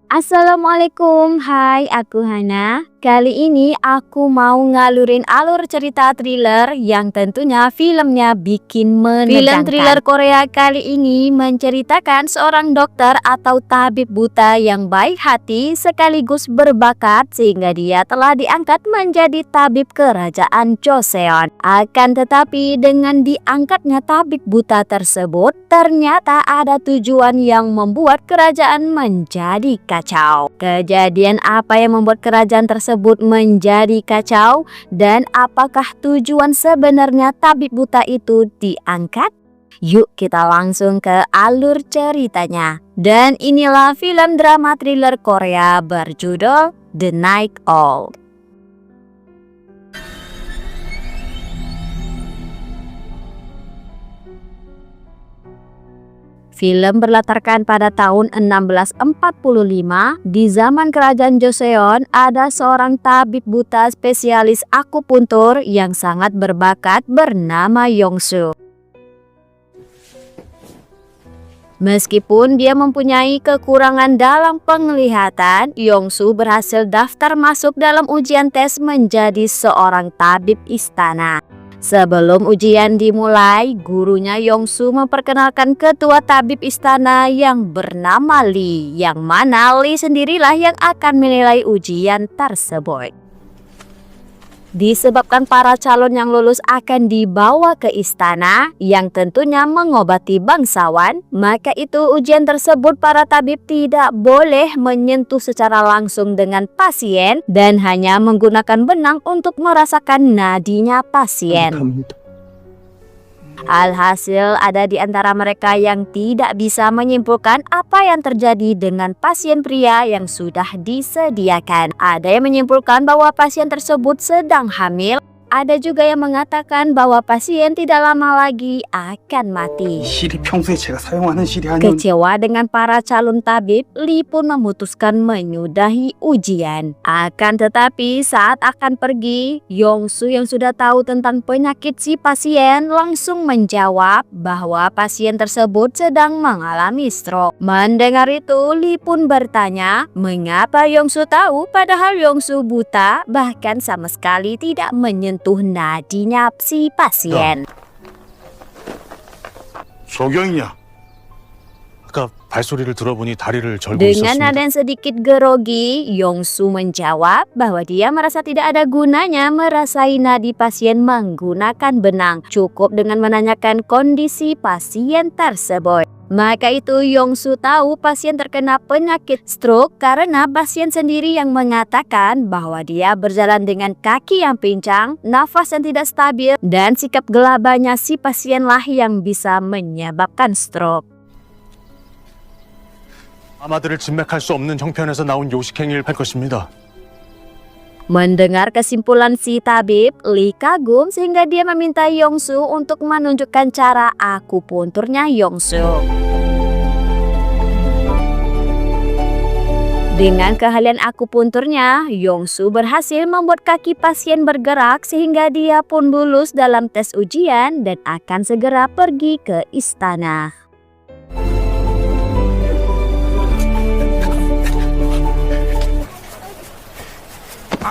Assalamualaikum, hai aku Hana. Kali ini aku mau ngalurin alur cerita thriller yang tentunya filmnya bikin menegangkan. Film thriller Korea kali ini menceritakan seorang dokter atau tabib buta yang baik hati sekaligus berbakat sehingga dia telah diangkat menjadi tabib kerajaan Joseon. Akan tetapi dengan diangkatnya tabib buta tersebut, ternyata ada tujuan yang membuat kerajaan menjadi kacau. Kejadian apa yang membuat kerajaan tersebut menjadi kacau dan apakah tujuan sebenarnya tabib buta itu diangkat? Yuk kita langsung ke alur ceritanya. Dan inilah film drama thriller Korea berjudul The Night Owl. Film berlatarkan pada tahun 1645. Di zaman kerajaan Joseon, ada seorang tabib buta spesialis akupuntur yang sangat berbakat bernama Yongsu. Meskipun dia mempunyai kekurangan dalam penglihatan, Yongsu berhasil daftar masuk dalam ujian tes menjadi seorang tabib istana. Sebelum ujian dimulai, gurunya Yongsu memperkenalkan ketua tabib istana yang bernama Lee, yang mana Lee sendirilah yang akan menilai ujian tersebut. Disebabkan para calon yang lulus akan dibawa ke istana yang tentunya mengobati bangsawan, maka itu ujian tersebut para tabib tidak boleh menyentuh secara langsung dengan pasien dan hanya menggunakan benang untuk merasakan nadinya pasien. Alhasil ada di antara mereka yang tidak bisa menyimpulkan apa yang terjadi dengan pasien pria yang sudah disediakan. Ada yang menyimpulkan bahwa pasien tersebut sedang hamil. Ada juga yang mengatakan bahwa pasien tidak lama lagi akan mati. Kecewa dengan para calon tabib, Lee pun memutuskan menyudahi ujian. Akan tetapi saat akan pergi, Yongsu yang sudah tahu tentang penyakit si pasien langsung menjawab bahwa pasien tersebut sedang mengalami stroke. Mendengar itu, Lee pun bertanya mengapa Yongsu tahu padahal Yongsu buta, bahkan sama sekali tidak menyentuh nadinya si pasien. 소경이냐? 아까 발소리를 들어보니 다리를 절고 Dengan 있었습니다. nada yang sedikit grogi, Yongsu menjawab bahwa dia merasa tidak ada gunanya merasai nadi pasien menggunakan benang. Cukup dengan menanyakan kondisi pasien tersebut. Maka itu Yongsu tahu pasien terkena penyakit stroke karena pasien sendiri yang mengatakan bahwa dia berjalan dengan kaki yang pincang, nafas yang tidak stabil, dan sikap gelabahnya si pasienlah yang bisa menyebabkan stroke. 아마들을 진맥할 수 없는 형편에서 나온 요식행위를 할 것입니다. Mendengar kesimpulan si tabib, Lee kagum sehingga dia meminta Yongsu untuk menunjukkan cara akupunturnya Yongsu. Dengan keahlian akupunturnya, Yongsu berhasil membuat kaki pasien bergerak sehingga dia pun lulus dalam tes ujian dan akan segera pergi ke istana.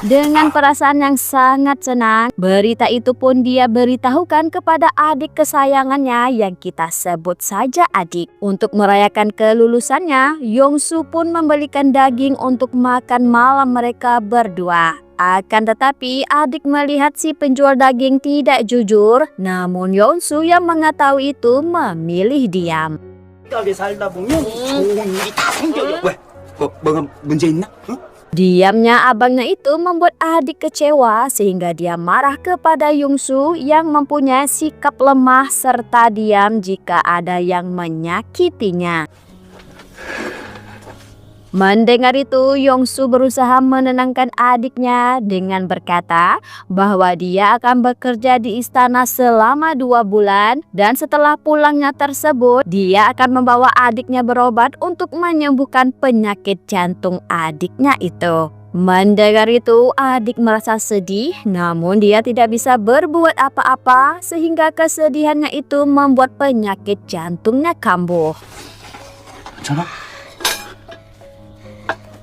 Dengan perasaan yang sangat senang, berita itu pun dia beritahukan kepada adik kesayangannya yang kita sebut saja adik. Untuk merayakan kelulusannya, Yongsu pun membelikan daging untuk makan malam mereka berdua. Akan tetapi adik melihat si penjual daging tidak jujur, namun Yongsu yang mengetahui itu memilih diam. 뭐가 문제 있나? 응? Diamnya abangnya itu membuat adik kecewa sehingga dia marah kepada Yongsu yang mempunyai sikap lemah serta diam jika ada yang menyakitinya. Mendengar itu, Yongsu berusaha menenangkan adiknya dengan berkata bahwa dia akan bekerja di istana selama 2 bulan dan setelah pulangnya tersebut, dia akan membawa adiknya berobat untuk menyembuhkan penyakit jantung adiknya itu. Mendengar itu, adik merasa sedih, namun dia tidak bisa berbuat apa-apa sehingga kesedihannya itu membuat penyakit jantungnya kambuh. 괜찮아?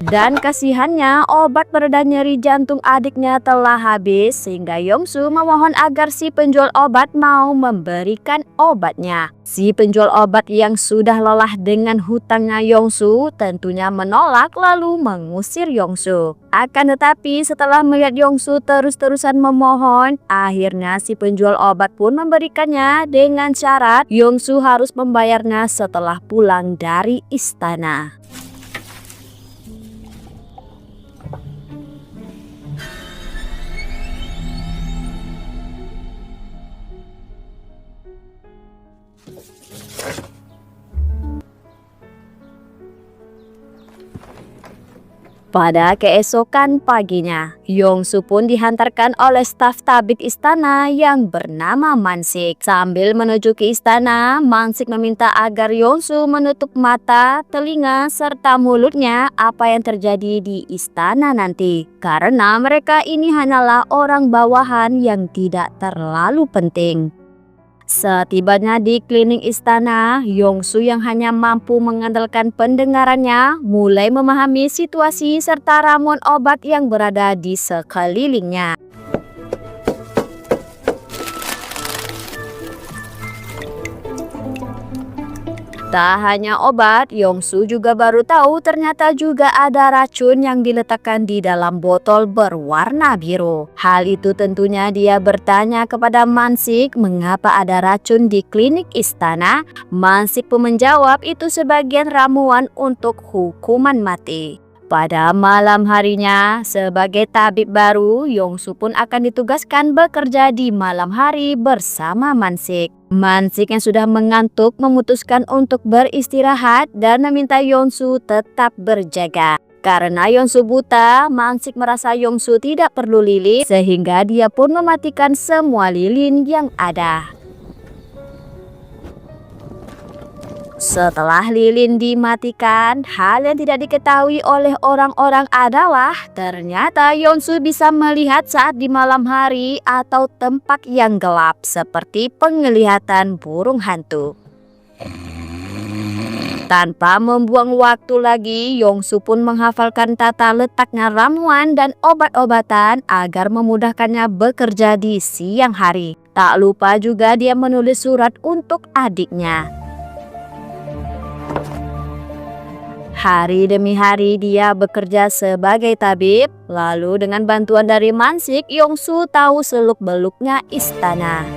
Dan kasihannya obat pereda nyeri jantung adiknya telah habis sehingga Yongsu memohon agar si penjual obat mau memberikan obatnya. Si penjual obat yang sudah lelah dengan hutangnya Yongsu tentunya menolak lalu mengusir Yongsu. Akan tetapi setelah melihat Yongsu terus-terusan memohon, akhirnya si penjual obat pun memberikannya dengan syarat Yongsu harus membayarnya setelah pulang dari istana. Pada keesokan paginya, Yongsu pun dihantarkan oleh staf tabib istana yang bernama Mansik. Sambil menuju ke istana, Mansik meminta agar Yongsu menutup mata, telinga, serta mulutnya apa yang terjadi di istana nanti. Karena mereka ini hanyalah orang bawahan yang tidak terlalu penting. Setibanya di klinik istana, Yongsu yang hanya mampu mengandalkan pendengarannya mulai memahami situasi serta ramuan obat yang berada di sekelilingnya. Tak hanya obat, Yongsu juga baru tahu ternyata juga ada racun yang diletakkan di dalam botol berwarna biru. Hal itu tentunya dia bertanya kepada Mansik mengapa ada racun di klinik istana. Mansik pun menjawab itu sebagian ramuan untuk hukuman mati. Pada malam harinya, sebagai tabib baru, Yongsu pun akan ditugaskan bekerja di malam hari bersama Mansik. Mansik yang sudah mengantuk memutuskan untuk beristirahat dan meminta Yongsu tetap berjaga. Karena Yongsu buta, Mansik merasa Yongsu tidak perlu lilin sehingga dia pun mematikan semua lilin yang ada. Setelah lilin dimatikan, hal yang tidak diketahui oleh orang-orang adalah ternyata Yongsu bisa melihat saat di malam hari atau tempat yang gelap seperti penglihatan burung hantu. Tanpa membuang waktu lagi, Yongsu pun menghafalkan tata letaknya ramuan dan obat-obatan agar memudahkannya bekerja di siang hari. Tak lupa juga dia menulis surat untuk adiknya. Hari demi hari dia bekerja sebagai tabib, lalu dengan bantuan dari Mansik, Yongsu tahu seluk-beluknya istana.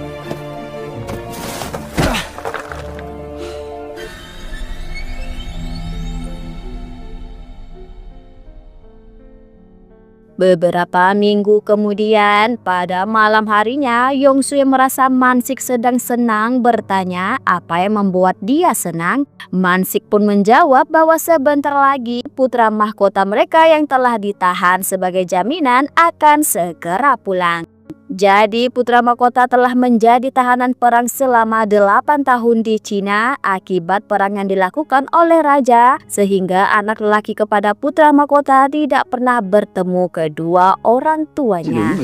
Beberapa minggu kemudian, pada malam harinya, Yongsu yang merasa Mansik sedang senang bertanya apa yang membuat dia senang. Mansik pun menjawab bahwa sebentar lagi putra mahkota mereka yang telah ditahan sebagai jaminan akan segera pulang. Jadi putra mahkota telah menjadi tahanan perang selama 8 tahun di Cina akibat perang yang dilakukan oleh raja, sehingga anak lelaki kepada putra mahkota tidak pernah bertemu kedua orang tuanya.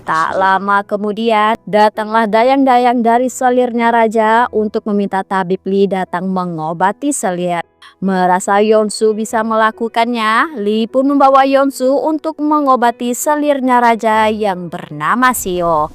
Tak lama kemudian, datanglah dayang-dayang dari selirnya raja untuk meminta tabib Li datang mengobati selir. Merasa Yongsu bisa melakukannya, Li pun membawa Yongsu untuk mengobati selirnya raja yang bernama Sio.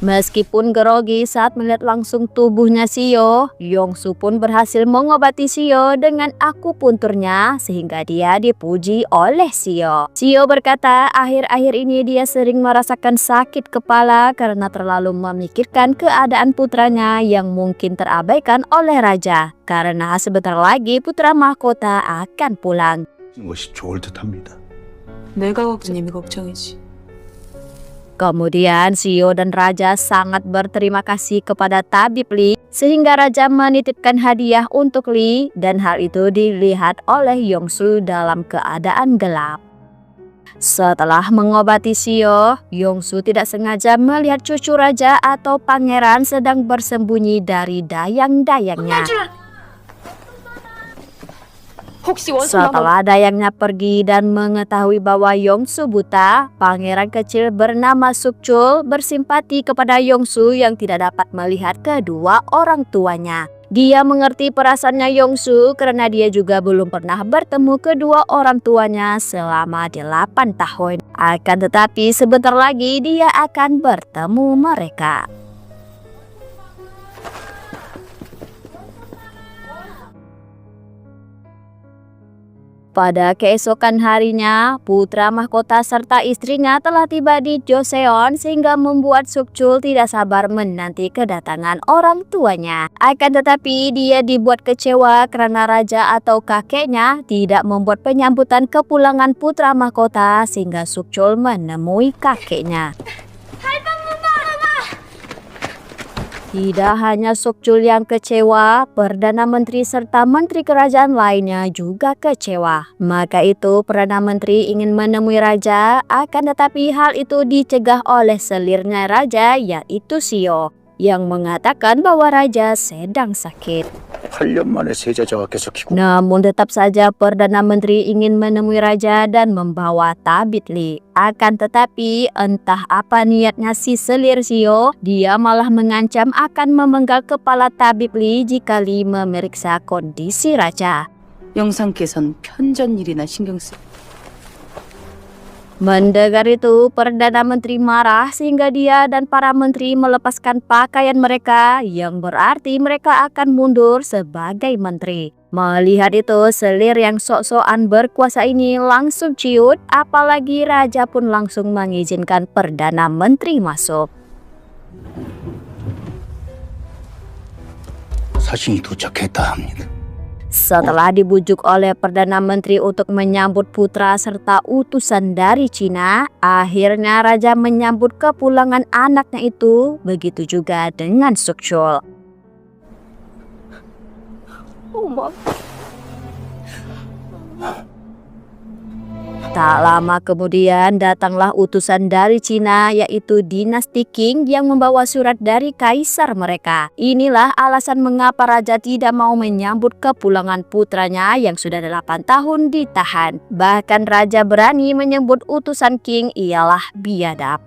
Meskipun grogi saat melihat langsung tubuhnya Sio, Yongsu pun berhasil mengobati Sio dengan akupunturnya sehingga dia dipuji oleh Sio. Sio berkata akhir-akhir ini dia sering merasakan sakit kepala karena terlalu memikirkan keadaan putranya yang mungkin terabaikan oleh raja. Karena sebentar lagi putra mahkota akan pulang. 것이 좋을 듯합니다. 내가 걱정님이 걱정이지. Kemudian Sio dan raja sangat berterima kasih kepada tabib Li sehingga raja menitipkan hadiah untuk Li dan hal itu dilihat oleh Yongsu dalam keadaan gelap. Setelah mengobati Sio, Yongsu tidak sengaja melihat cucu raja atau pangeran sedang bersembunyi dari dayang-dayangnya. Setelah dayangnya pergi dan mengetahui bahwa Yongsu buta, pangeran kecil bernama Sukchul bersimpati kepada Yongsu yang tidak dapat melihat kedua orang tuanya. Dia mengerti perasaannya Yongsu karena dia juga belum pernah bertemu kedua orang tuanya selama 8 tahun. Akan tetapi sebentar lagi dia akan bertemu mereka. Pada keesokan harinya, putra mahkota serta istrinya telah tiba di Joseon sehingga membuat Sukchul tidak sabar menanti kedatangan orang tuanya. Akan tetapi dia dibuat kecewa karena raja atau kakeknya tidak membuat penyambutan kepulangan putra mahkota sehingga Sukchul menemui kakeknya. Tidak hanya Sukchul yang kecewa, Perdana Menteri serta Menteri Kerajaan lainnya juga kecewa. Maka itu Perdana Menteri ingin menemui Raja, akan tetapi hal itu dicegah oleh selirnya Raja yaitu Sio, yang mengatakan bahwa Raja sedang sakit. 8년 만에 세자자가 계속 기고 Namun tetap saja Perdana Menteri ingin menemui Raja dan membawa tabit Li. Akan tetapi entah apa niatnya si selir Sio, dia malah mengancam akan memenggal kepala tabib Li jika Li memeriksa kondisi Raja. 영상께선 편전일이나 신경 쓰. Mendengar itu, Perdana Menteri marah sehingga dia dan para menteri melepaskan pakaian mereka, yang berarti mereka akan mundur sebagai menteri. Melihat itu, selir yang sok-sokan berkuasa ini langsung ciut, apalagi Raja pun langsung mengizinkan Perdana Menteri masuk. 사신이 도착했다 합니다. Setelah dibujuk oleh Perdana Menteri untuk menyambut putra serta utusan dari Cina, akhirnya Raja menyambut kepulangan anaknya itu, begitu juga dengan Sukchul. Tak lama kemudian datanglah utusan dari Cina yaitu dinasti Qing yang membawa surat dari kaisar mereka. Inilah alasan mengapa Raja tidak mau menyambut kepulangan putranya yang sudah 8 tahun ditahan. Bahkan Raja berani menyebut utusan Qing ialah biadab.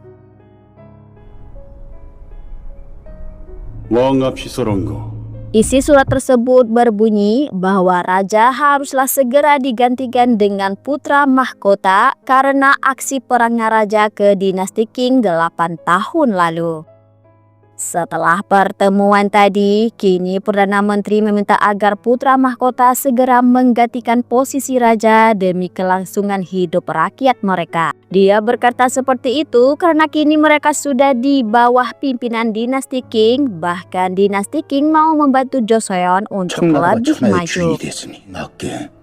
왕압시설원거 Isi surat tersebut berbunyi bahwa Raja haruslah segera digantikan dengan putra mahkota karena aksi perangnya Raja ke dinasti Qing 8 tahun lalu. Setelah pertemuan tadi, kini Perdana Menteri meminta agar putra mahkota segera menggantikan posisi Raja demi kelangsungan hidup rakyat mereka. Dia berkata seperti itu karena kini mereka sudah di bawah pimpinan dinasti Qing, bahkan dinasti Qing mau membantu Joseon untuk 청나라가 lebih 천하의 maju. 주인이 됐으니 낮게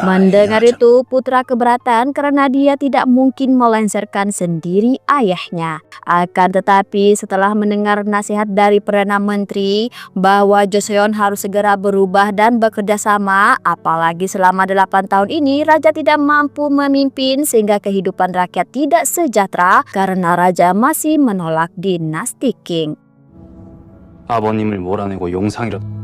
Mendengar itu, putra keberatan karena dia tidak mungkin melengsarkan sendiri ayahnya. Akan tetapi setelah mendengar nasihat dari Perdana Menteri bahwa Joseon harus segera berubah dan bekerja sama, apalagi selama 8 tahun ini Raja tidak mampu memimpin sehingga kehidupan rakyat tidak sejahtera karena Raja masih menolak dinasti Qing. 아버님을 몰아내고 용상이라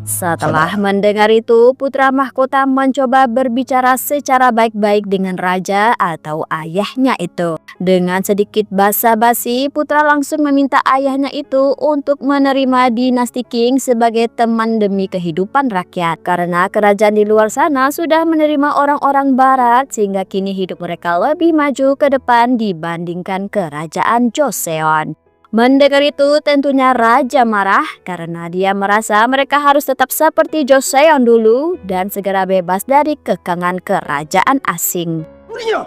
Setelah mendengar itu, putra mahkota mencoba berbicara secara baik-baik dengan raja atau ayahnya itu. Dengan sedikit basa-basi, putra langsung meminta ayahnya itu untuk menerima dinasti Qing sebagai teman demi kehidupan rakyat. Karena kerajaan di luar sana sudah menerima orang-orang barat sehingga kini hidup mereka lebih maju ke depan dibandingkan kerajaan Joseon. Mendengar itu tentunya Raja marah karena dia merasa mereka harus tetap seperti Joseon dulu dan segera bebas dari kekangan kerajaan asing. 우리냐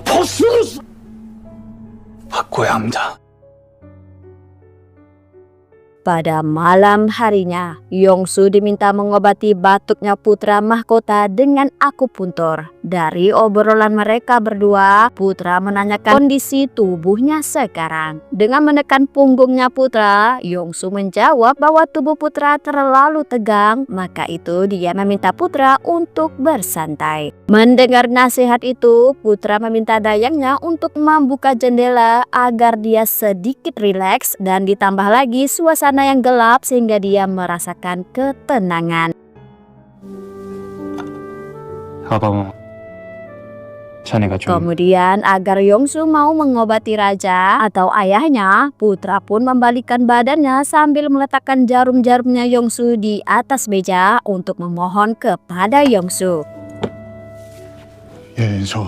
버스로 바꿔야 합니다. Pada malam harinya, Yongsu diminta mengobati batuknya putra mahkota dengan akupuntur. Dari obrolan mereka berdua, putra menanyakan kondisi tubuhnya sekarang. Dengan menekan punggungnya putra, Yongsu menjawab bahwa tubuh putra terlalu tegang, maka itu dia meminta putra untuk bersantai. Mendengar nasihat itu, putra meminta dayangnya untuk membuka jendela agar dia sedikit rileks dan ditambah lagi suasana yang gelap sehingga dia merasakan ketenangan. 아범, 자네가 좀 Kemudian agar Yongsu mau mengobati raja atau ayahnya, putra pun membalikkan badannya sambil meletakkan jarum-jarumnya Yongsu di atas meja untuk memohon kepada Yongsu. 예서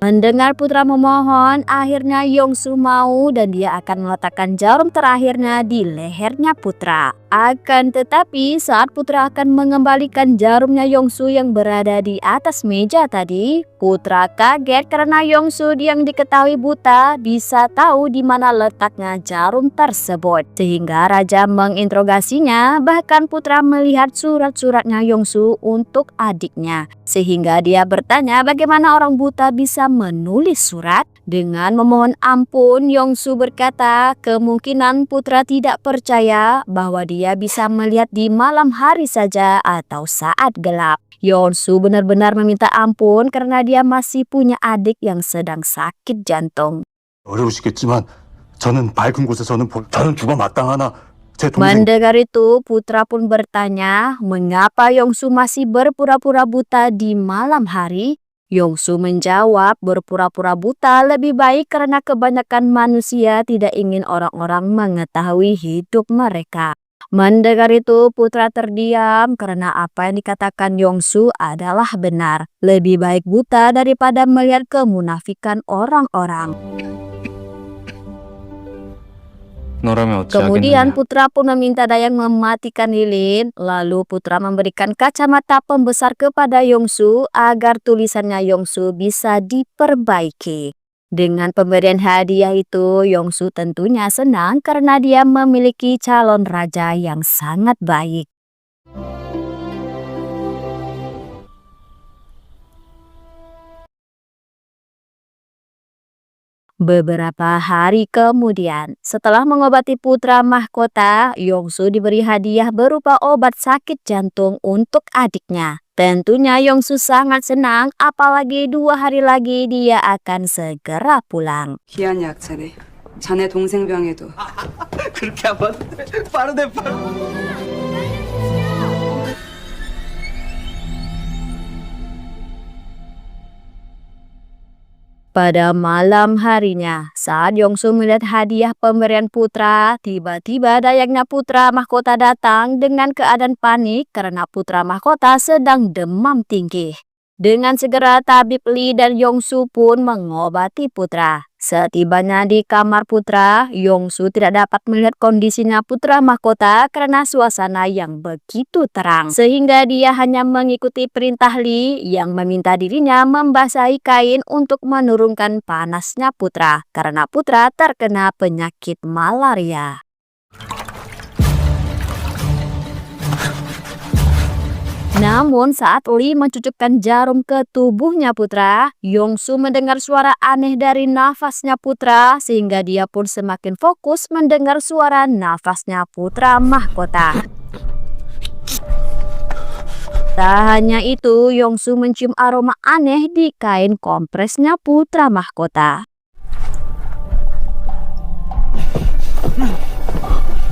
Mendengar putra memohon, akhirnya Yongsu mau dan dia akan meletakkan jarum terakhirnya di lehernya putra. Akan tetapi saat putra akan mengembalikan jarumnya Yongsu yang berada di atas meja tadi, putra kaget karena Yongsu yang diketahui buta bisa tahu di mana letaknya jarum tersebut. Sehingga raja menginterogasinya, bahkan putra melihat surat-suratnya Yongsu untuk adiknya. Sehingga dia bertanya bagaimana orang buta bisa menulis surat. Dengan memohon ampun, Yongsu berkata kemungkinan putra tidak percaya bahwa dia bisa melihat di malam hari saja atau saat gelap. Yongsu benar-benar meminta ampun karena dia masih punya adik yang sedang sakit jantung. 어려우시겠지만 저는 밝은 곳에서는 저는 죽어 마땅하나 제 동생 Mendengar itu, putra pun bertanya mengapa Yongsu masih berpura-pura buta di malam hari. Yongsu menjawab berpura-pura buta lebih baik karena kebanyakan manusia tidak ingin orang-orang mengetahui hidup mereka. Mendengar itu, putra terdiam karena apa yang dikatakan Yongsu adalah benar. Lebih baik buta daripada melihat kemunafikan orang-orang. 너라면 어찌 Kemudian 하겠느냐? putra pun meminta Dayang mematikan lilin. Lalu putra memberikan kacamata pembesar kepada Yongsu agar tulisannya Yongsu bisa diperbaiki. Dengan pemberian hadiah itu, Yongsu tentunya senang karena dia memiliki calon raja yang sangat baik. Beberapa hari kemudian, setelah mengobati putra mahkota, Yongsu diberi hadiah berupa obat sakit jantung untuk adiknya. Tentunya Yongsu sangat senang, apalagi 2 hari lagi dia akan segera pulang. 귀한 약차네. 자네 동생 병에도. 그렇게 하면 빠르네 빠르. Pada malam harinya, saat Yongsu melihat hadiah pemberian putra, tiba-tiba dayangnya putra mahkota datang dengan keadaan panik karena putra mahkota sedang demam tinggi. Dengan segera tabib Li dan Yongsu pun mengobati putra. Setibanya di kamar putra, Yongsu tidak dapat melihat kondisinya putra mahkota karena suasana yang begitu terang. Sehingga dia hanya mengikuti perintah Li yang meminta dirinya membasahi kain untuk menurunkan panasnya putra karena putra terkena penyakit malaria. Namun saat Li mencucukkan jarum ke tubuhnya putra, Yongsu mendengar suara aneh dari nafasnya putra sehingga dia pun semakin fokus mendengar suara nafasnya putra mahkota. Tak hanya itu, Yongsu mencium aroma aneh di kain kompresnya putra mahkota.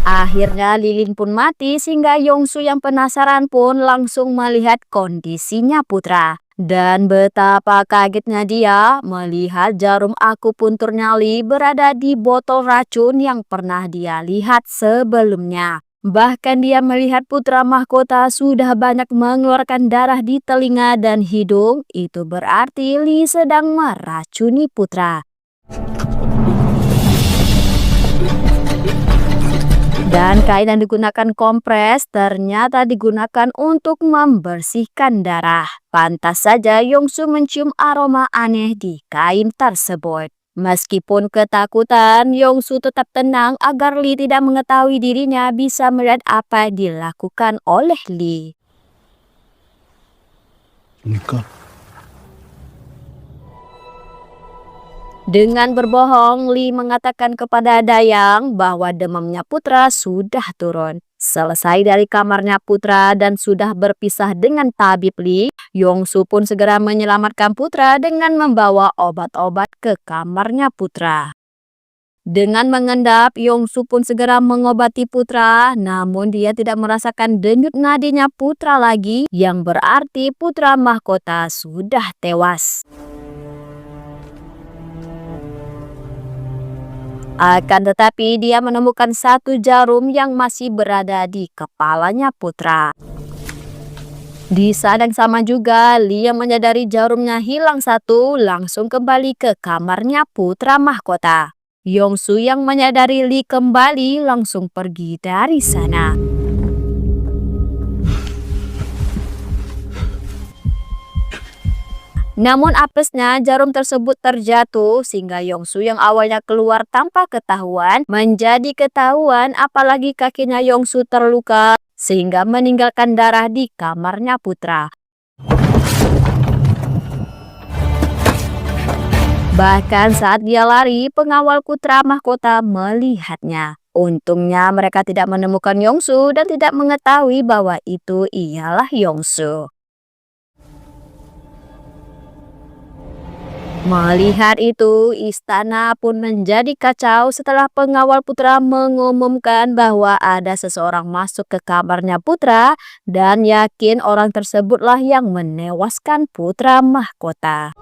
Akhirnya lilin pun mati sehingga Yongsu yang penasaran pun langsung melihat kondisinya putra. Dan betapa kagetnya dia melihat jarum akupunturnya Li berada di botol racun yang pernah dia lihat sebelumnya. Bahkan dia melihat putra mahkota sudah banyak mengeluarkan darah di telinga dan hidung. Itu berarti Li sedang meracuni putra. Dan kain yang digunakan kompres ternyata digunakan untuk membersihkan darah. Pantas saja Yongsu mencium aroma aneh di kain tersebut. Meskipun ketakutan, Yongsu tetap tenang agar Li tidak mengetahui dirinya bisa melihat apa yang dilakukan oleh Li. 그러니까 Dengan berbohong, Li mengatakan kepada Dayang bahwa demamnya putra sudah turun. Selesai dari kamarnya putra dan sudah berpisah dengan tabib Li, Yongsu pun segera menyelamatkan putra dengan membawa obat-obat ke kamarnya putra. Dengan mengendap, Yongsu pun segera mengobati putra, namun dia tidak merasakan denyut nadinya putra lagi, yang berarti putra mahkota sudah tewas. Akan tetapi dia menemukan satu jarum yang masih berada di kepalanya putra. Di saat yang sama juga, Lee yang menyadari jarumnya hilang satu langsung kembali ke kamarnya putra mahkota. Yongsu yang menyadari Lee kembali langsung pergi dari sana. Namun apesnya jarum tersebut terjatuh sehingga Yongsu yang awalnya keluar tanpa ketahuan menjadi ketahuan, apalagi kakinya Yongsu terluka sehingga meninggalkan darah di kamarnya putra. Bahkan saat dia lari, pengawal putra mahkota melihatnya. Untungnya mereka tidak menemukan Yongsu dan tidak mengetahui bahwa itu ialah Yongsu. Melihat itu, istana pun menjadi kacau setelah pengawal putra mengumumkan bahwa ada seseorang masuk ke kamarnya putra dan yakin orang tersebutlah yang menewaskan putra mahkota.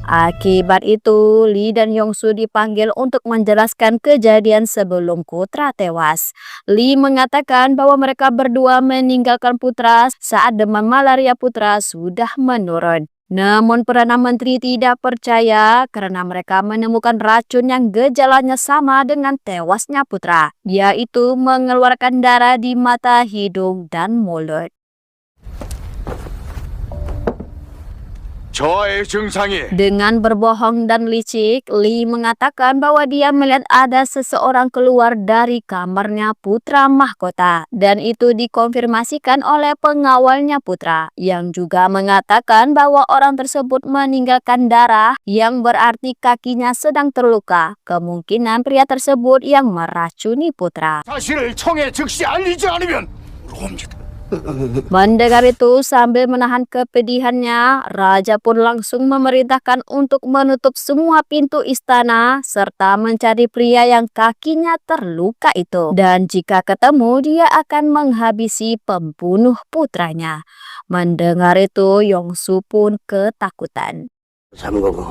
Akibat itu, Lee dan Yongsu dipanggil untuk menjelaskan kejadian sebelum putra tewas. Lee mengatakan bahwa mereka berdua meninggalkan putra saat demam malaria putra sudah menurun. Namun Perdana Menteri tidak percaya karena mereka menemukan racun yang gejalanya sama dengan tewasnya putra, yaitu mengeluarkan darah di mata, hidung, dan mulut. 저의 증상이 Dengan berbohong dan licik, Lee mengatakan bahwa dia melihat ada seseorang keluar dari kamarnya putra mahkota, dan itu dikonfirmasikan oleh pengawalnya putra, yang juga mengatakan bahwa orang tersebut meninggalkan darah, yang berarti kakinya sedang terluka. Kemungkinan pria tersebut yang meracuni putra. 사실을 청에 즉시 알리지 않으면 옵니다. Mendengar itu, sambil menahan kepedihannya, raja pun langsung memerintahkan untuk menutup semua pintu istana serta mencari pria yang kakinya terluka itu. Dan jika ketemu, dia akan menghabisi pembunuh putranya. Mendengar itu, Yongsu pun ketakutan. 잡은 거고.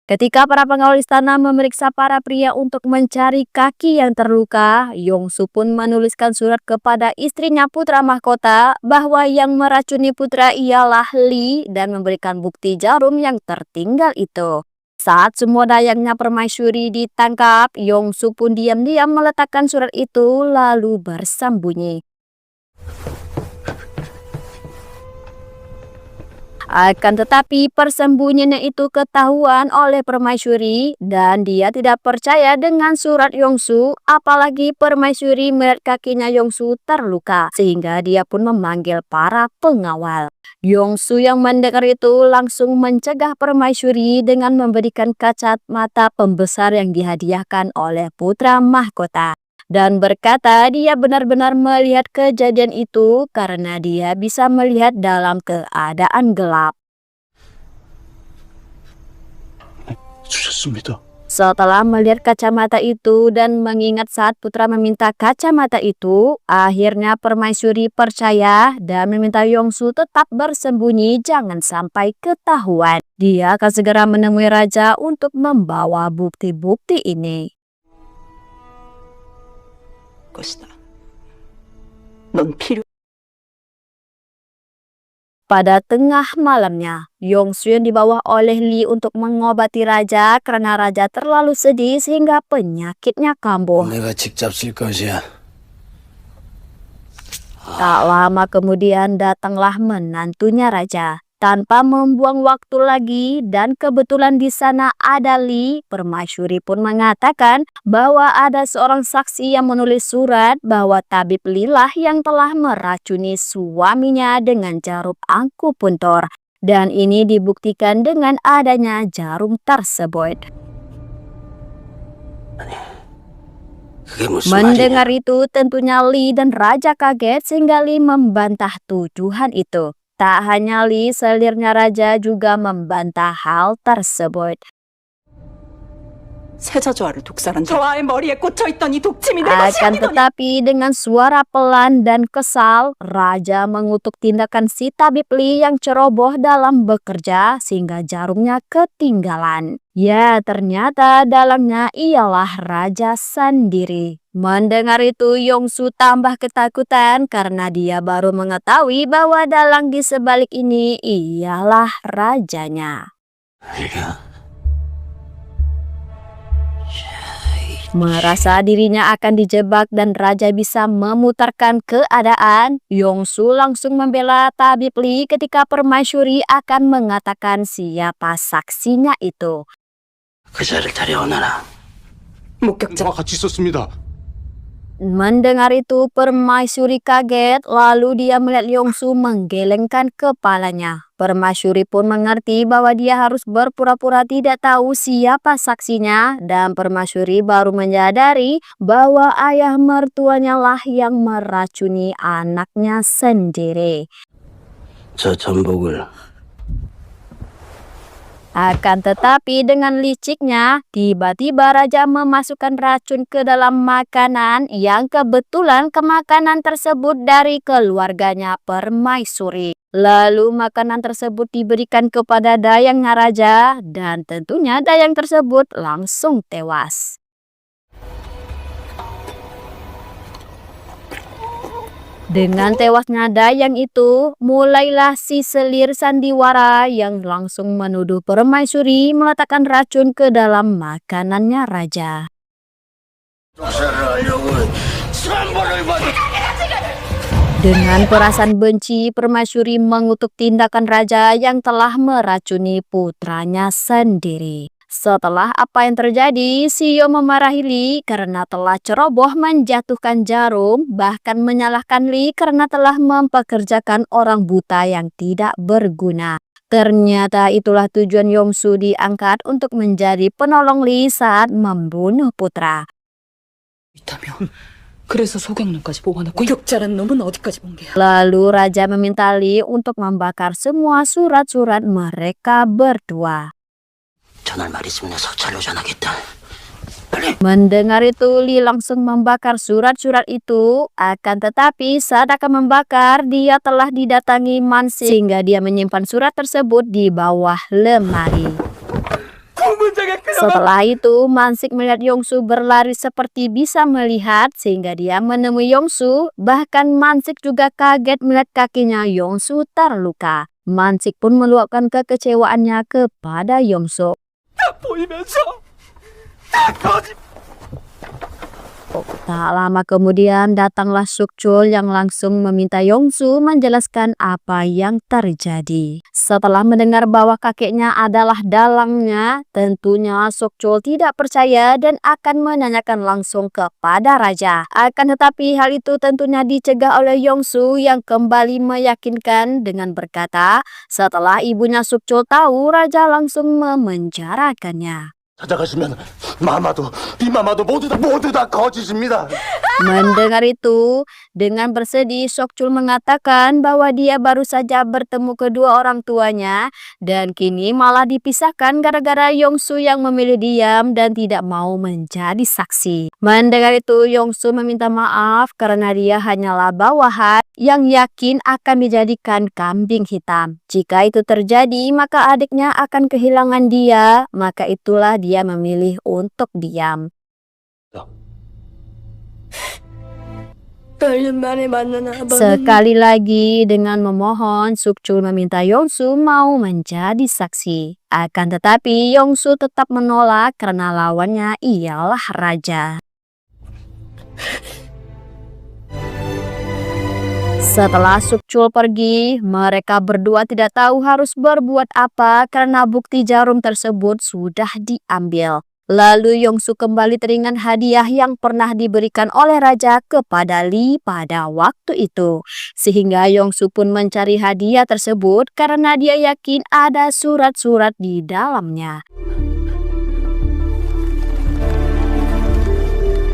Ketika para pengawal istana memeriksa para pria untuk mencari kaki yang terluka, Yongsu pun menuliskan surat kepada istrinya putra mahkota bahwa yang meracuni putra ialah Lee dan memberikan bukti jarum yang tertinggal itu. Saat semua dayangnya permaisuri ditangkap, Yongsu pun diam-diam meletakkan surat itu lalu bersembunyi. Akan tetapi persembunyiannya itu ketahuan oleh permaisuri dan dia tidak percaya dengan surat Yongsu, apalagi permaisuri melihat kakinya Yongsu terluka sehingga dia pun memanggil para pengawal. Yongsu yang mendengar itu langsung mencegah permaisuri dengan memberikan kacamata pembesar yang dihadiahkan oleh putra mahkota. Dan berkata dia benar-benar melihat kejadian itu karena dia bisa melihat dalam keadaan gelap. 주셨습니다. Setelah melihat kacamata itu dan mengingat saat putra meminta kacamata itu, akhirnya permaisuri percaya dan meminta Yongsu tetap bersembunyi jangan sampai ketahuan. Dia akan segera menemui raja untuk membawa bukti-bukti ini. 것이다. 넌 필요. Pada tengah malamnya, Yongsu yang dibawa oleh Lee untuk mengobati raja karena raja terlalu sedih sehingga penyakitnya kambuh. 내가 직접 쓸 것이야. Tak lama kemudian datanglah menantunya raja. Tanpa membuang waktu lagi dan kebetulan di sana ada Lee, permaisuri pun mengatakan bahwa ada seorang saksi yang menulis surat bahwa tabib Lilah yang telah meracuni suaminya dengan jarum akupuntur. Dan ini dibuktikan dengan adanya jarum tersebut. 그게 무슨 Mendengar 말이냐? itu tentunya Li dan Raja kaget sehingga Li membantah tuduhan itu. Tak hanya Li, selirnya Raja juga membantah hal tersebut. 세자조화를 독살한 저 아의 머리에 꽂혀있던 이 독침이 내 것이 Akan 아니더니 tetapi dengan suara pelan dan kesal, Raja mengutuk tindakan si tabib Li yang ceroboh dalam bekerja sehingga jarumnya ketinggalan. Ya, ternyata dalamnya ialah Raja sendiri. Mendengar itu, Yongsu tambah ketakutan karena dia baru mengetahui bahwa dalang di sebalik ini ialah rajanya. 네가 Merasa dirinya akan dijebak dan Raja bisa memutarkan keadaan, Yongsu langsung membela tabib Li ketika permaisuri akan mengatakan siapa saksinya itu. 그자를 데려오너라. 목격자 같이 있었습니다. Mendengar itu, permaisuri kaget, lalu dia melihat Yongsu menggelengkan kepalanya. Permaisuri pun mengerti bahwa dia harus berpura-pura tidak tahu siapa saksinya, dan permaisuri baru menyadari bahwa ayah mertuanya lah yang meracuni anaknya sendiri. 저 전복을 Akan tetapi dengan liciknya, tiba-tiba Raja memasukkan racun ke dalam makanan yang kebetulan makanan tersebut dari keluarganya permaisuri. Lalu makanan tersebut diberikan kepada dayangnya Raja dan tentunya dayang tersebut langsung tewas. Dengan tewasnya dayang itu, mulailah si selir sandiwara yang langsung menuduh permaisuri meletakkan racun ke dalam makanannya Raja. Dengan perasaan benci, permaisuri mengutuk tindakan Raja yang telah meracuni putranya sendiri. Setelah apa yang terjadi, Shio memarahi Li karena telah ceroboh menjatuhkan jarum, bahkan menyalahkan Li karena telah mempekerjakan orang buta yang tidak berguna. Ternyata itulah tujuan Yongsu diangkat untuk menjadi penolong Li saat membunuh putra. 있다며 그래서 소경론까지 모아놓고 역자란 놈은 어디까지 본 게야. Lalu Raja meminta Li untuk membakar semua surat-surat mereka berdua. 전할 말 있으면 내 서찰로 전하겠다. Mendengar itu, Li langsung membakar surat-surat itu. Akan tetapi saat akan membakar, dia telah didatangi Mansik sehingga dia menyimpan surat tersebut di bawah lemari. Setelah itu, Mansik melihat Yongsu berlari seperti bisa melihat sehingga dia menemui Yongsu. Bahkan Mansik juga kaget melihat kakinya Yongsu terluka. Mansik pun meluapkan kekecewaannya kepada Yongsu. Tak lama kemudian datanglah Sukchul yang langsung meminta Yongsu menjelaskan apa yang terjadi. Setelah mendengar bahwa kakeknya adalah dalangnya, tentunya Sukchul tidak percaya dan akan menanyakan langsung kepada Raja. Akan tetapi hal itu tentunya dicegah oleh Yongsu yang kembali meyakinkan dengan berkata, setelah ibunya Sukchul tahu, Raja langsung memenjarakannya. 찾아가시면 마마도 비마마도 모두 다 거짓입니다. Mendengar itu, dengan bersedih Sokchul mengatakan bahwa dia baru saja bertemu kedua orang tuanya dan kini malah dipisahkan gara-gara Yongsu yang memilih diam dan tidak mau menjadi saksi. Mendengar itu, Yongsu meminta maaf karena dia hanyalah bawahan yang yakin akan dijadikan kambing hitam. Jika itu terjadi, maka adiknya akan kehilangan dia, maka itulah dia memilih untuk diam. Sekali lagi dengan memohon, Sukchul meminta Yongsu mau menjadi saksi. Akan tetapi Yongsu tetap menolak karena lawannya ialah Raja. Setelah Sukchul pergi, mereka berdua tidak tahu harus berbuat apa karena bukti jarum tersebut sudah diambil. Lalu Yongsu kembali teringat hadiah yang pernah diberikan oleh Raja kepada Li pada waktu itu. Sehingga Yongsu pun mencari hadiah tersebut karena dia yakin ada surat-surat di dalamnya.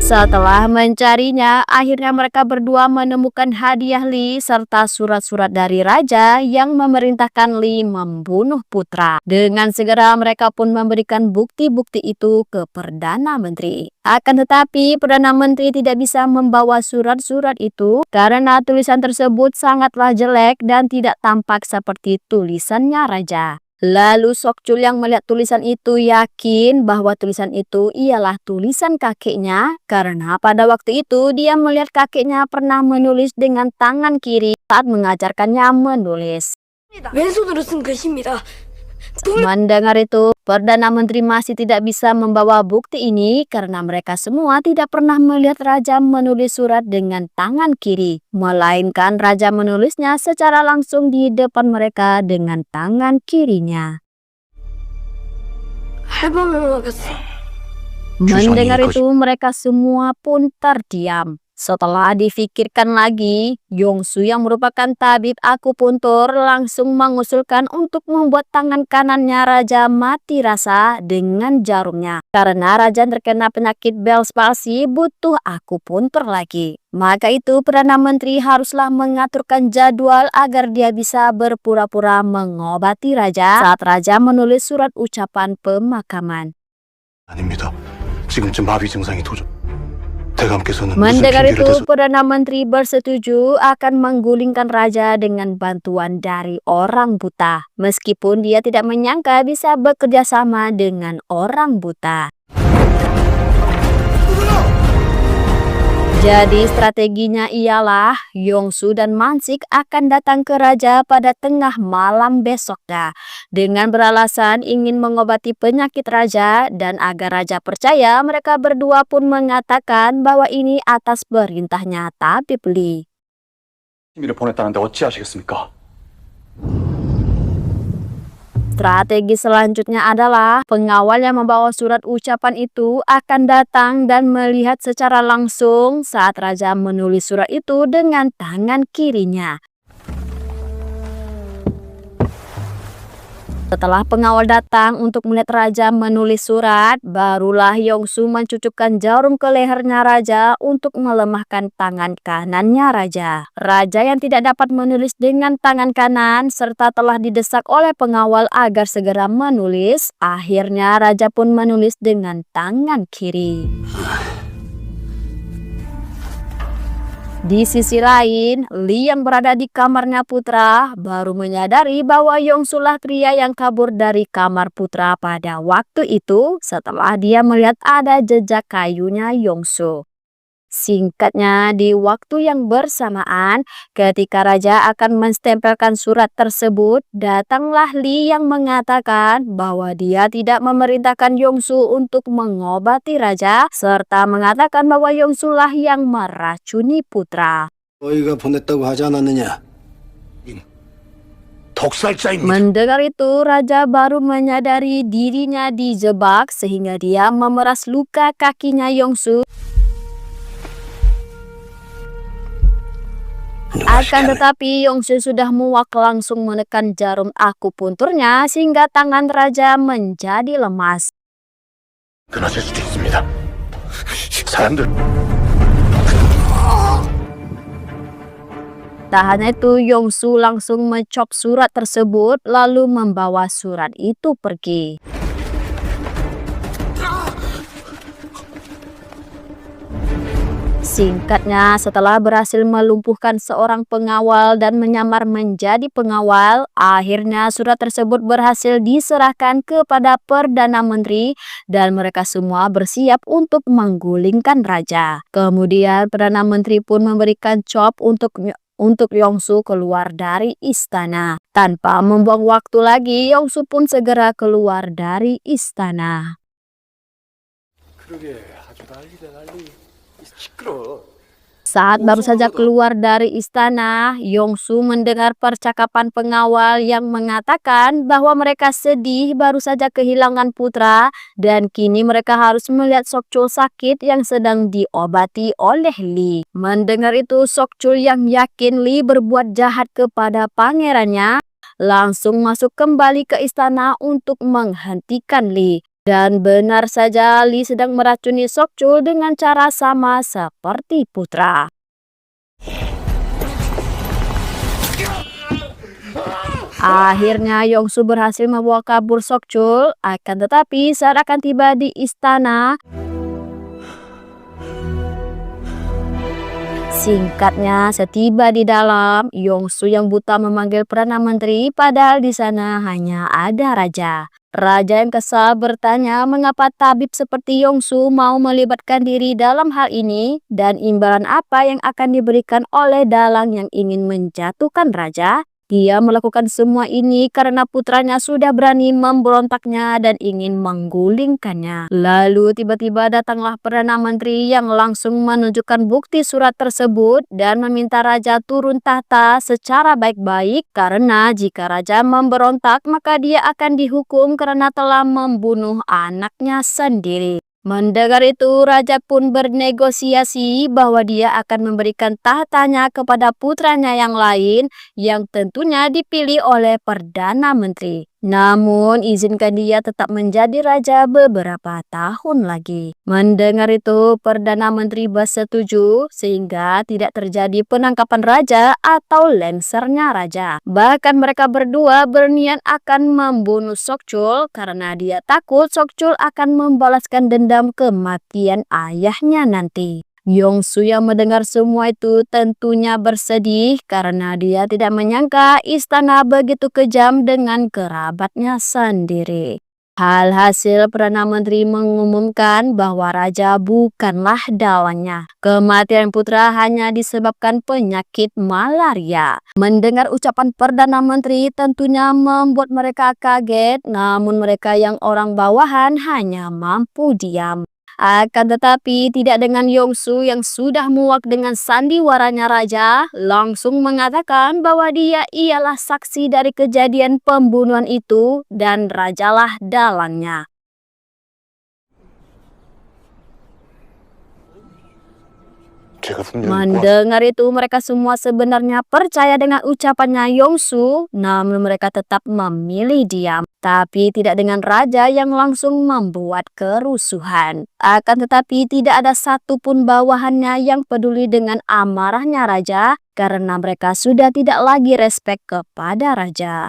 Setelah mencarinya, akhirnya mereka berdua menemukan hadiah Li serta surat-surat dari raja yang memerintahkan Li membunuh putra. Dengan segera mereka pun memberikan bukti-bukti itu ke Perdana Menteri. Akan tetapi Perdana Menteri tidak bisa membawa surat-surat itu karena tulisan tersebut sangatlah jelek dan tidak tampak seperti tulisannya raja. Lalu Sokchul yang melihat tulisan itu yakin bahwa tulisan itu ialah tulisan kakeknya karena pada waktu itu dia melihat kakeknya pernah menulis dengan tangan kiri saat mengajarkannya menulis. 왼손으로 쓴 글씨입니다. Mendengar itu, Perdana Menteri masih tidak bisa membawa bukti ini karena mereka semua tidak pernah melihat raja menulis surat dengan tangan kiri, melainkan raja menulisnya secara langsung di depan mereka dengan tangan kirinya. 할멈을 먹였어. Mendengar itu, mereka semua pun terdiam. Setelah difikirkan lagi, Yongsu yang merupakan tabib akupuntur langsung mengusulkan untuk membuat tangan kanannya raja mati rasa dengan jarumnya. Karena raja terkena penyakit Bell's palsy butuh akupuntur lagi. Maka itu Perdana Menteri haruslah mengaturkan jadwal agar dia bisa berpura-pura mengobati raja saat raja menulis surat ucapan pemakaman. 아닙니다. 지금쯤 마비 증상이 도저. 대감께서는 무슨 Mendengar 핑계를 itu, 대서 Perdana Menteri bersetuju akan menggulingkan raja dengan bantuan dari orang buta. Meskipun dia tidak menyangka bisa bekerja sama dengan orang buta. Jadi strateginya ialah Yongsu dan Mansik akan datang ke raja pada tengah malam besoknya dengan beralasan ingin mengobati penyakit raja dan agar raja percaya mereka berdua pun mengatakan bahwa ini atas perintahnya tabib Li. 심의를 보냈다는데 어찌하시겠습니까? Strategi selanjutnya adalah pengawal yang membawa surat ucapan itu akan datang dan melihat secara langsung saat raja menulis surat itu dengan tangan kirinya. Setelah pengawal datang untuk melihat raja menulis surat, barulah Yongsu mencucukkan jarum ke lehernya raja untuk melemahkan tangan kanannya raja. Raja yang tidak dapat menulis dengan tangan kanan serta telah didesak oleh pengawal agar segera menulis, akhirnya raja pun menulis dengan tangan kiri. Di sisi lain, Li yang berada di kamarnya putra baru menyadari bahwa Yongsu lah pria yang kabur dari kamar putra pada waktu itu setelah dia melihat ada jejak kayunya Yongsu. Singkatnya, di waktu yang bersamaan, ketika raja akan menstempelkan surat tersebut, datanglah Li yang mengatakan bahwa dia tidak memerintahkan Yongsu untuk mengobati raja, serta mengatakan bahwa Yongsu lah yang meracuni putra. 너희가 보냈다고 하지 않았느냐? 독살자입니다. Mendengar itu, raja baru menyadari dirinya dijebak sehingga dia memeras luka kakinya Yongsu. Akan tetapi Yongsu sudah muak langsung menekan jarum akupunturnya sehingga tangan raja menjadi lemas. 끊어질 수도 있습니다. 사람들 Tak hanya itu, Yongsu langsung mencop surat tersebut lalu membawa surat itu pergi. Singkatnya, setelah berhasil melumpuhkan seorang pengawal dan menyamar menjadi pengawal, akhirnya surat tersebut berhasil diserahkan kepada Perdana Menteri dan mereka semua bersiap untuk menggulingkan raja. Kemudian Perdana Menteri pun memberikan cop untuk Yongsu keluar dari istana. Tanpa membuang waktu lagi, Yongsu pun segera keluar dari istana. Saat baru saja keluar dari istana, Yongsu mendengar percakapan pengawal yang mengatakan bahwa mereka sedih baru saja kehilangan putra dan kini mereka harus melihat Sokchul sakit yang sedang diobati oleh Li. Mendengar itu, Sokchul yang yakin Li berbuat jahat kepada pangerannya langsung masuk kembali ke istana untuk menghentikan Li. Dan benar saja Lee sedang meracuni Sokchul dengan cara sama seperti putra. Akhirnya Yongsu berhasil membawa kabur Sokchul, akan tetapi saat akan tiba di istana, singkatnya setiba di dalam, Yongsu yang buta memanggil Perdana Menteri padahal di sana hanya ada raja. Raja yang kesal bertanya mengapa tabib seperti Yongsu mau melibatkan diri dalam hal ini dan imbalan apa yang akan diberikan oleh dalang yang ingin menjatuhkan raja. Dia melakukan semua ini karena putranya sudah berani memberontaknya dan ingin menggulingkannya. Lalu tiba-tiba datanglah Perdana Menteri yang langsung menunjukkan bukti surat tersebut dan meminta raja turun tahta secara baik-baik karena jika raja memberontak maka dia akan dihukum karena telah membunuh anaknya sendiri. Mendengar itu, raja pun bernegosiasi bahwa dia akan memberikan tahtanya kepada putranya yang lain yang tentunya dipilih oleh Perdana Menteri. Namun, izinkan dia tetap menjadi raja beberapa tahun lagi. Mendengar itu, Perdana Menteri bersetuju sehingga tidak terjadi penangkapan raja atau lengsernya raja. Bahkan mereka berdua berniat akan membunuh Sokchul karena dia takut Sokchul akan membalaskan dendam kematian ayahnya nanti. Yongsu yang mendengar semua itu tentunya bersedih karena dia tidak menyangka istana begitu kejam dengan kerabatnya sendiri. Hasil Perdana Menteri mengumumkan bahwa raja bukanlah dalannya. Kematian putra hanya disebabkan penyakit malaria. Mendengar ucapan Perdana Menteri tentunya membuat mereka kaget, namun mereka yang orang bawahan hanya mampu diam. Akan tetapi tidak dengan Yongsu yang sudah muak dengan sandiwaranya raja, langsung mengatakan bahwa dia ialah saksi dari kejadian pembunuhan itu dan rajalah dalangnya. Mendengar itu mereka semua sebenarnya percaya dengan ucapannya Yongsu, namun mereka tetap memilih diam. Tapi tidak dengan raja yang langsung membuat kerusuhan. Akan tetapi tidak ada satupun bawahannya yang peduli dengan amarahnya raja karena mereka sudah tidak lagi respek kepada raja.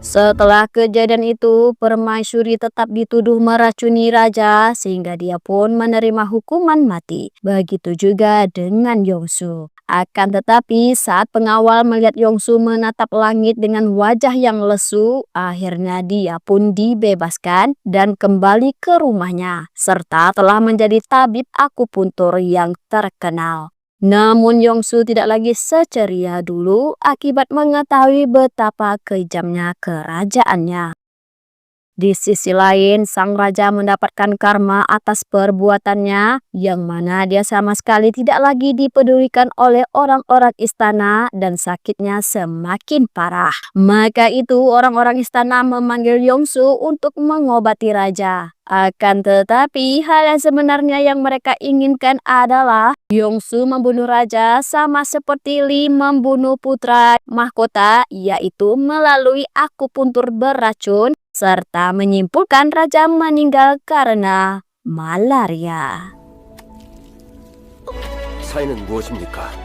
Setelah kejadian itu, Permaisuri tetap dituduh meracuni raja sehingga dia pun menerima hukuman mati. Begitu juga dengan Yongsu. Akan tetapi saat pengawal melihat Yongsu menatap langit dengan wajah yang lesu, akhirnya dia pun dibebaskan dan kembali ke rumahnya serta telah menjadi tabib akupuntur yang terkenal. Namun Yongsu tidak lagi seceria dulu akibat mengetahui betapa kejamnya kerajaannya. Di sisi lain, sang raja mendapatkan karma atas perbuatannya, yang mana dia sama sekali tidak lagi dipedulikan oleh orang-orang istana dan sakitnya semakin parah. Maka itu orang-orang istana memanggil Yongsu untuk mengobati raja. Akan tetapi hal yang sebenarnya yang mereka inginkan adalah Yongsu membunuh raja sama seperti Lee membunuh putra mahkota, yaitu melalui akupuntur beracun serta menyimpulkan raja meninggal karena malaria. 사인은 무엇입니까?